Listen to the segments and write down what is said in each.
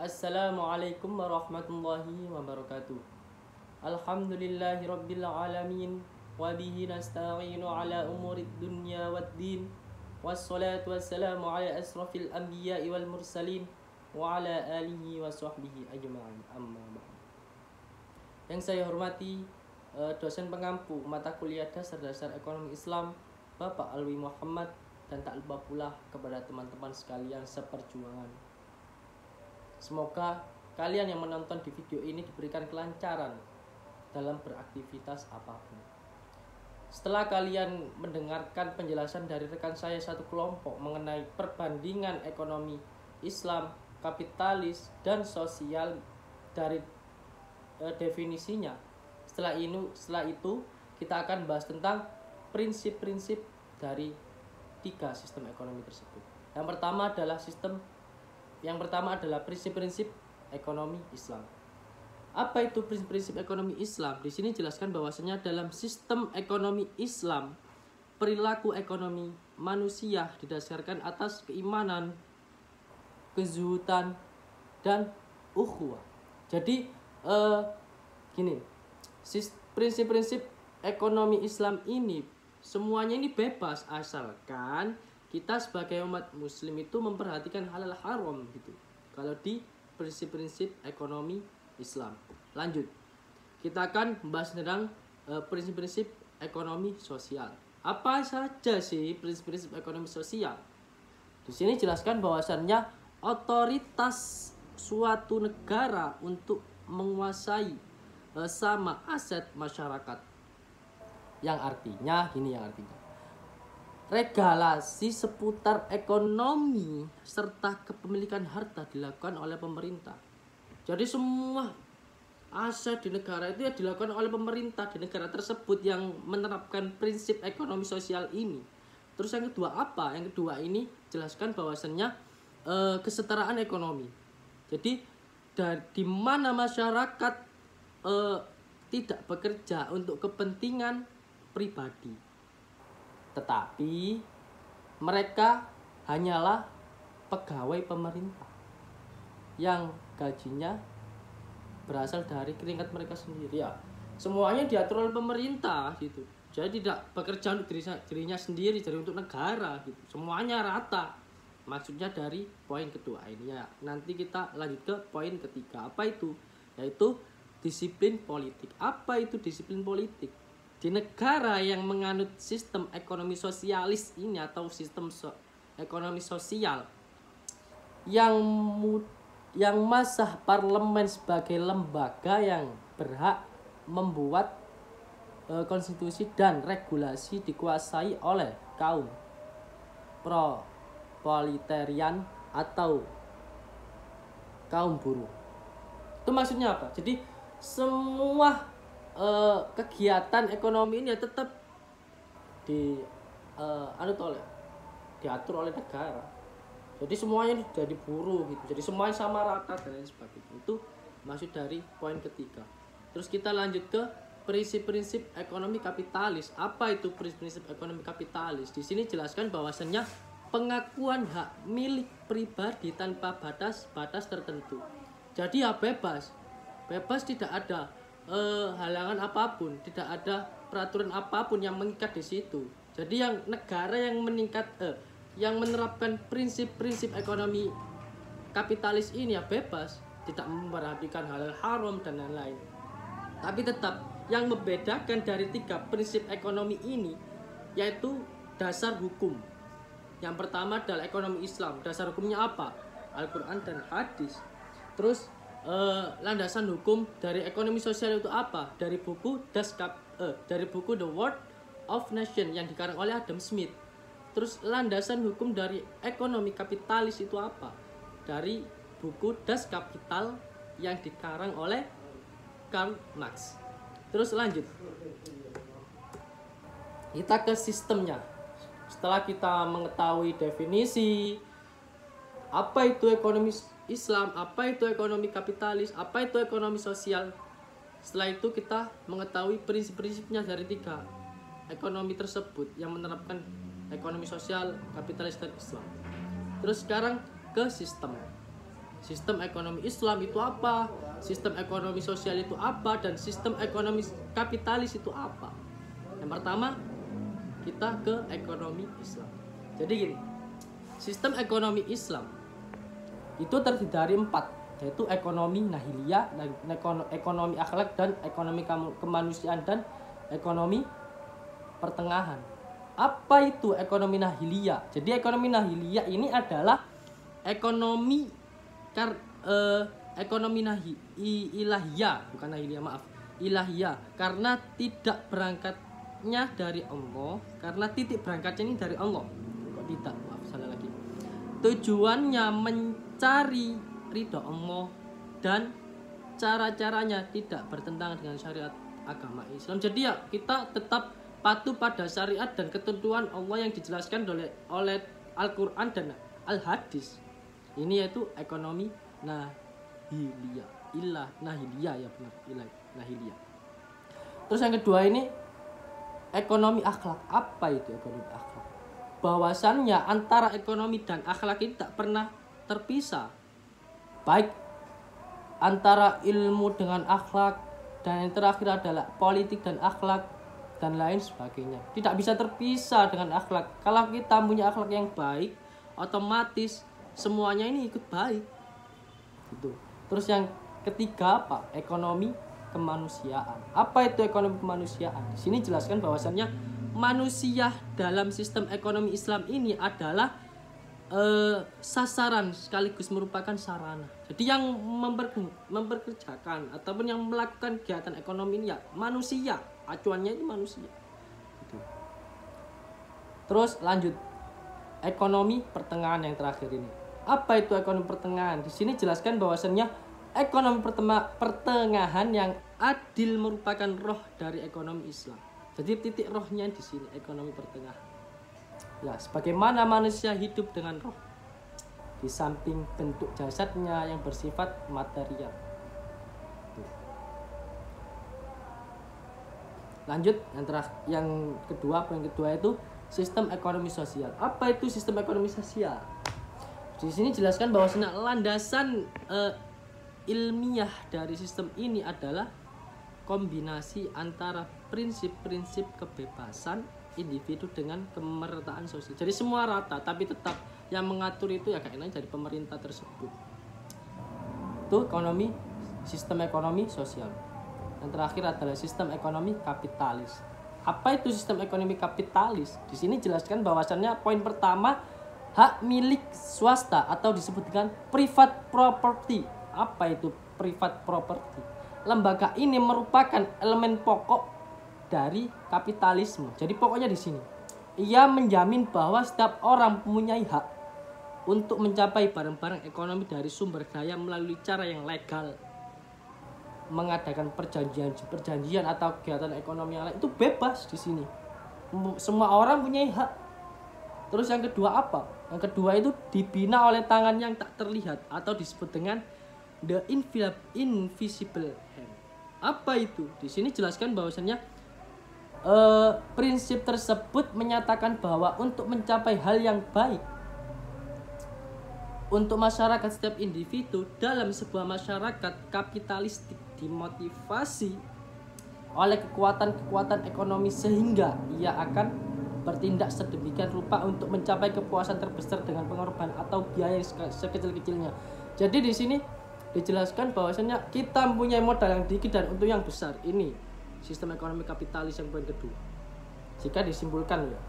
Assalamualaikum warahmatullahi wabarakatuh. Alhamdulillahirabbil alamin wa bihi nasta'inu ala umurid dunya waddin. Wassalatu wassalamu ala asrafil anbiya'i wal mursalin wa ala alihi wa sahbihi ajma'in. Amma ba'd. Yang saya hormati dosen pengampu mata kuliah dasar ekonomi Islam Bapak Alwi Muhammad, dan tak lupa pula kepada teman-teman sekalian seperjuangan. Semoga kalian yang menonton di video ini diberikan kelancaran dalam beraktivitas apapun. Setelah kalian mendengarkan penjelasan dari rekan saya satu kelompok mengenai perbandingan ekonomi Islam, kapitalis, dan sosial dari definisinya, setelah itu kita akan bahas tentang prinsip-prinsip dari tiga sistem ekonomi tersebut. Yang pertama adalah prinsip-prinsip ekonomi Islam. Apa itu prinsip-prinsip ekonomi Islam? Di sini jelaskan bahwasanya dalam sistem ekonomi Islam, perilaku ekonomi manusia didasarkan atas keimanan, kezuhudan, dan ukhuwah. Jadi prinsip-prinsip ekonomi Islam ini semuanya ini bebas asalkan kita sebagai umat muslim itu memperhatikan halal haram gitu. Kalau di prinsip-prinsip ekonomi Islam. Lanjut. Kita akan membahas tentang prinsip-prinsip ekonomi sosial. Apa saja sih prinsip-prinsip ekonomi sosial? Di sini jelaskan bahwasannya otoritas suatu negara untuk menguasai sama aset masyarakat. Yang artinya regulasi seputar ekonomi serta kepemilikan harta dilakukan oleh pemerintah. Jadi semua aset di negara itu ya dilakukan oleh pemerintah di negara tersebut yang menerapkan prinsip ekonomi sosial ini. Terus yang kedua apa? Yang kedua ini jelaskan bahwasannya kesetaraan ekonomi. Jadi di mana masyarakat tidak bekerja untuk kepentingan pribadi, tetapi mereka hanyalah pegawai pemerintah yang gajinya berasal dari keringat mereka sendiri. Ya, semuanya diatur oleh pemerintah gitu. Jadi tidak bekerja untuk dirinya sendiri, jadi untuk negara gitu. Semuanya rata. Maksudnya dari poin kedua ini ya. Nanti kita lanjut ke poin ketiga. Apa itu? Yaitu disiplin politik. Apa itu disiplin politik? Di negara yang menganut sistem ekonomi sosialis ini atau sistem ekonomi sosial yang masa parlemen sebagai lembaga yang berhak membuat konstitusi dan regulasi dikuasai oleh kaum proletarian atau kaum buruh. Itu maksudnya apa? Jadi semua kegiatan ekonomi ini ya tetap diatur oleh negara. Jadi semuanya jadi buruh gitu. Jadi semuanya sama rata dan lain sebagainya. Itu maksud dari poin ketiga. Terus kita lanjut ke prinsip-prinsip ekonomi kapitalis. Apa itu prinsip-prinsip ekonomi kapitalis? Di sini jelaskan bahwasannya pengakuan hak milik pribadi tanpa batas tertentu. Jadi ya bebas tidak ada halangan apapun, tidak ada peraturan apapun yang mengikat di situ. Jadi yang negara yang menerapkan prinsip-prinsip ekonomi kapitalis ini ya bebas, tidak memperhatikan halal haram dan lain-lain. Tapi tetap yang membedakan dari tiga prinsip ekonomi ini yaitu dasar hukum. Yang pertama adalah ekonomi Islam. Dasar hukumnya apa? Al-Quran dan hadis. Terus landasan hukum dari ekonomi sosial itu apa? Dari buku The World of Nations yang dikarang oleh Adam Smith. Terus landasan hukum dari ekonomi kapitalis itu apa? Dari buku Das Kapital yang dikarang oleh Karl Marx. Terus lanjut. Kita ke sistemnya. Setelah kita mengetahui definisi apa itu ekonomi Islam, apa itu ekonomi kapitalis, apa itu ekonomi sosial. Setelah itu kita mengetahui prinsip-prinsipnya dari tiga ekonomi tersebut yang menerapkan ekonomi sosial, kapitalis, dan Islam. Terus sekarang ke sistem. sistem ekonomi Islam itu apa, sistem ekonomi sosial itu apa, dan sistem ekonomi kapitalis itu apa. Yang pertama, kita ke ekonomi Islam. Jadi gini, sistem ekonomi Islam itu terdiri dari 4, yaitu ekonomi nahiliyah, ekonomi akhlak, dan ekonomi kemanusiaan, dan ekonomi pertengahan. Apa itu ekonomi nahiliyah? Jadi ekonomi nahiliyah ini adalah ekonomi ilahiyah, bukan nahiliyah, maaf, ilahiyah, karena tidak berangkatnya dari Allah, karena titik berangkatnya ini dari Allah. Kok tidak? Maaf, salah lagi. Tujuannya mencari ridho Allah dan cara-caranya tidak bertentangan dengan syariat agama Islam. Jadi ya kita tetap patuh pada syariat dan ketentuan Allah yang dijelaskan oleh Al-Quran dan Al-Hadis. Ini yaitu ekonomi nahiliyah. Nahiliyah ya benar, nahiliyah. Terus yang kedua ini ekonomi akhlak. Apa itu ekonomi akhlak? Bahwasannya antara ekonomi dan akhlak itu tak pernah terpisah. Baik antara ilmu dengan akhlak, dan yang terakhir adalah politik dan akhlak, dan lain sebagainya. Tidak bisa terpisah dengan akhlak. Kalau kita punya akhlak yang baik, otomatis semuanya ini ikut baik. Gitu. Terus yang ketiga apa? Ekonomi kemanusiaan. Apa itu ekonomi kemanusiaan? Di sini jelaskan bahwasannya manusia dalam sistem ekonomi Islam ini adalah sasaran sekaligus merupakan sarana. Jadi yang memperkerjakan ataupun yang melakukan kegiatan ekonomi ini ya manusia. Acuannya itu manusia. Gitu. Terus lanjut, ekonomi pertengahan yang terakhir ini. Apa itu ekonomi pertengahan? Di sini jelaskan bahwasannya ekonomi pertengahan yang adil merupakan roh dari ekonomi Islam. Jadi titik rohnya di sini ekonomi pertengahan. Ya, sebagaimana manusia hidup dengan roh di samping bentuk jasadnya yang bersifat material. Lanjut yang kedua, poin kedua itu sistem ekonomi sosial. Apa itu sistem ekonomi sosial? Di sini jelaskan bahwasanya landasan ilmiah dari sistem ini adalah kombinasi antara prinsip-prinsip kebebasan individu dengan kemerataan sosial. Jadi semua rata, tapi tetap yang mengatur itu ya kayaknya dari pemerintah tersebut. Itu sistem ekonomi sosial. Yang terakhir adalah sistem ekonomi kapitalis. Apa itu sistem ekonomi kapitalis? Di sini jelaskan bahwasannya poin pertama, hak milik swasta atau disebut dengan private property. Apa itu private property? Lembaga ini merupakan elemen pokok dari kapitalisme. Jadi pokoknya di sini, ia menjamin bahwa setiap orang mempunyai hak untuk mencapai barang-barang ekonomi dari sumber daya melalui cara yang legal. Mengadakan perjanjian atau kegiatan ekonomi yang lain itu bebas di sini. Semua orang punya hak. Terus yang kedua apa? Yang kedua itu dibina oleh tangan yang tak terlihat atau disebut dengan the invisible hand. Apa itu? Di sini jelaskan bahwasannya prinsip tersebut menyatakan bahwa untuk mencapai hal yang baik untuk masyarakat setiap individu dalam sebuah masyarakat kapitalistik dimotivasi oleh kekuatan-kekuatan ekonomi sehingga ia akan bertindak sedemikian rupa untuk mencapai kepuasan terbesar dengan pengorbanan atau biaya sekecil-kecilnya. Jadi di sini dijelaskan bahwasanya kita mempunyai modal yang sedikit dan untuk yang besar. Ini sistem ekonomi kapitalis yang poin kedua. Jika disimpulkan ya.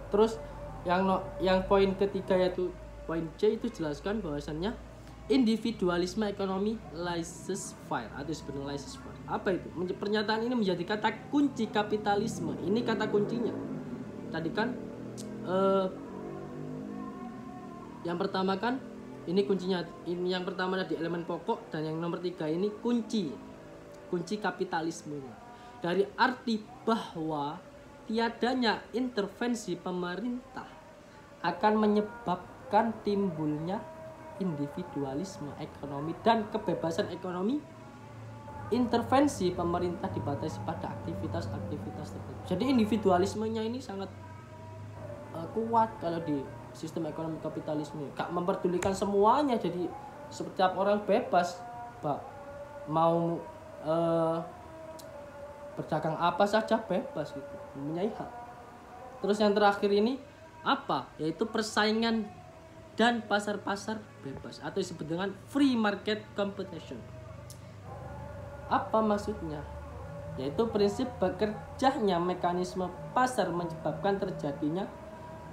Terus yang poin ketiga yaitu poin C itu jelaskan bahwasannya individualisme ekonomi laissez-faire atau sebenarnya laissez-faire. Apa itu? Pernyataan ini menjadi kata kunci kapitalisme. Ini kata kuncinya. Tadi kan yang pertama kan ini kuncinya. Ini yang pertama di elemen pokok dan yang nomor 3 ini kunci kapitalismenya. Dari arti bahwa tiadanya intervensi pemerintah akan menyebabkan timbulnya individualisme ekonomi dan kebebasan ekonomi. Intervensi pemerintah dibatasi pada aktivitas-aktivitas tertentu. Jadi individualismenya ini sangat kuat kalau di sistem ekonomi kapitalisme. Gak memperdulikan semuanya, jadi setiap orang bebas, Pak, mau berdagang apa saja bebas gitu, mempunyai hak. Terus yang terakhir ini apa? Yaitu persaingan dan pasar-pasar bebas atau disebut dengan free market competition. Apa maksudnya? Yaitu prinsip bekerjanya mekanisme pasar menyebabkan terjadinya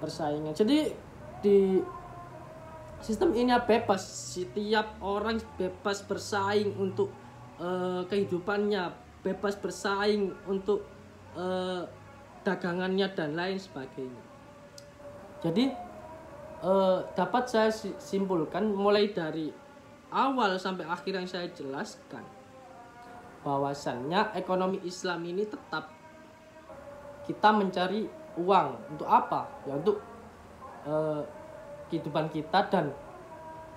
persaingan. Jadi di sistem ini bebas, setiap orang bebas bersaing untuk kehidupannya, bebas bersaing untuk dagangannya dan lain sebagainya. Jadi dapat saya simpulkan mulai dari awal sampai akhir yang saya jelaskan, bahwasannya ekonomi Islam ini tetap kita mencari uang untuk apa? Ya untuk kehidupan kita, dan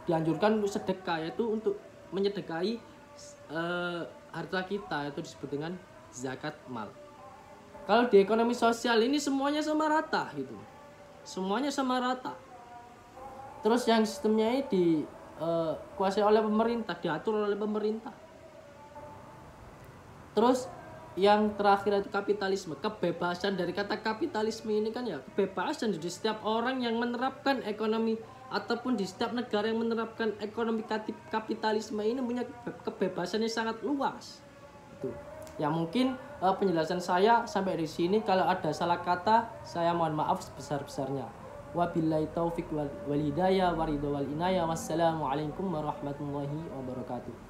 dianjurkan untuk sedekah, yaitu untuk menyedekahi harta kita, yaitu disebut dengan zakat mal. Kalau di ekonomi sosial ini semuanya sama rata gitu, semuanya sama rata. Terus yang sistemnya ini dikuasai oleh pemerintah, diatur oleh pemerintah. Terus yang terakhir itu kapitalisme, kebebasan. Dari kata kapitalisme ini kan ya kebebasan. Jadi setiap orang yang menerapkan ekonomi ataupun di setiap negara yang menerapkan ekonomi kapitalisme ini punya kebebasan yang sangat luas. Itu. Ya mungkin penjelasan saya sampai di sini. Kalau ada salah kata, saya mohon maaf sebesar-besarnya. Wabillahi taufik wal hidayah waridho wal inayah. Wassalamualaikum warahmatullahi wabarakatuh.